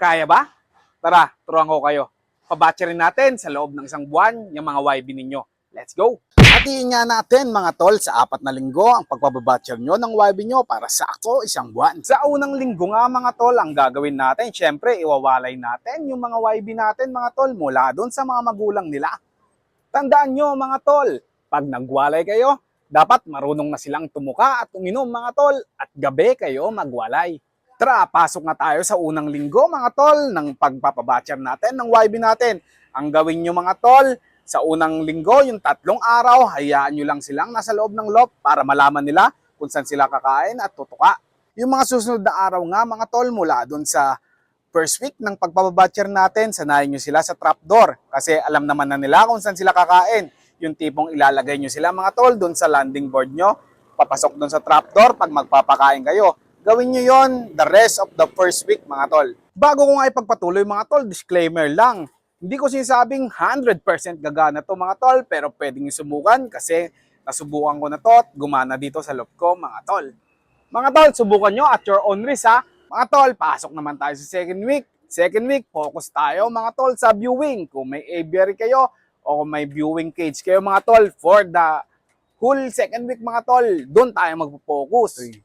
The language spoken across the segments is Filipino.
Kaya ba? Tara, turuan ko kayo. Pabatcherin natin sa loob ng isang buwan yung mga YB ninyo. Let's go! Hatiin nga natin mga tol sa 4 na linggo ang pagbabatcher nyo ng YB nyo para sakto isang buwan. Sa unang linggo nga mga tol, ang gagawin natin, syempre iwawalay natin yung mga YB natin mga tol mula doon sa mga magulang nila. Tandaan nyo mga tol, pag nagwalay kayo, dapat marunong na silang tumuka at uminom mga tol at gabi kayo magwalay. Tara, pasok na tayo sa unang linggo mga tol ng pagpapabatcher natin ng YB natin. Ang gawin nyo mga tol, sa unang linggo, yung 3 araw, hayaan nyo lang silang nasa loob ng loft para malaman nila kung saan sila kakain at tutuka. Yung mga susunod na araw nga mga tol mula dun sa first week ng pagpapabatcher natin, sanayin nyo sila sa trapdoor kasi alam naman na nila kung saan sila kakain. Yung tipong ilalagay nyo sila mga tol dun sa landing board nyo, papasok dun sa trapdoor pag magpapakain kayo. Gawin nyo yon the rest of the first week mga tol. Bago ko nga ipagpatuloy mga tol, disclaimer lang. Hindi ko sinasabing 100% gagana to mga tol, pero pwedeng subukan kasi nasubukan ko na to at gumana dito sa loob ko mga tol. Mga tol, subukan nyo at your own risk ha. Mga tol, pasok naman tayo sa second week. Second week, focus tayo mga tol sa viewing. Kung may aviary kayo o kung may viewing cage kayo mga tol, for the whole second week mga tol, doon tayo magpo-focus.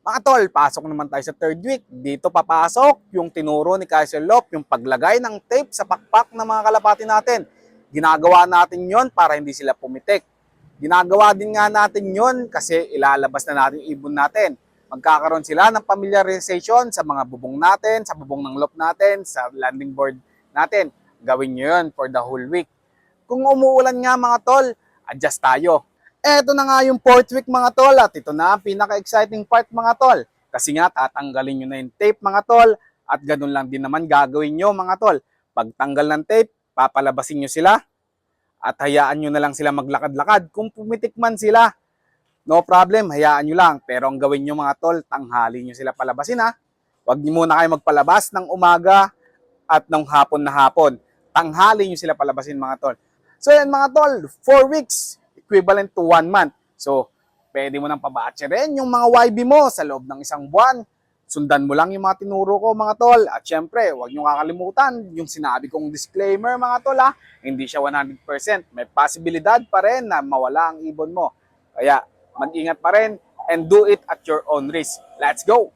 Mga tol, pasok naman tayo sa third week. Dito papasok yung tinuro ni Kaiser Lop, yung paglagay ng tape sa pakpak ng mga kalapati natin. Ginagawa natin yon para hindi sila pumitik. Ginagawa din nga natin yon kasi ilalabas na natin yung ibon natin. Magkakaroon sila ng familiarization sa mga bubong natin, sa bubong ng loop natin, sa landing board natin. Gawin nyo yun for the whole week. Kung umuulan nga mga tol, adjust tayo. Eto na nga yung 4th week mga tol at ito na ang pinaka-exciting part mga tol. Kasi nga tatanggalin nyo na yung tape mga tol at ganun lang din naman gagawin nyo mga tol. Pagtanggal ng tape, papalabasin nyo sila at hayaan nyo na lang sila maglakad-lakad. Kung pumitik man sila, no problem, hayaan nyo lang. Pero ang gawin nyo mga tol, tanghali nyo sila palabasin ha. Huwag nyo muna kayo magpalabas ng umaga at ng hapon na hapon. Tanghali nyo sila palabasin mga tol. So yan mga tol, 4 weeks, equivalent to 1 month. So, pwede mo nang pabatcherin yung mga YB mo sa loob ng isang buwan. Sundan mo lang yung mga tinuro ko mga tol. At syempre, huwag nyo kakalimutan yung sinabi kong disclaimer mga tol ha. Hindi siya 100%. May posibilidad pa rin na mawala ang ibon mo. Kaya, mag-ingat pa rin and do it at your own risk. Let's go!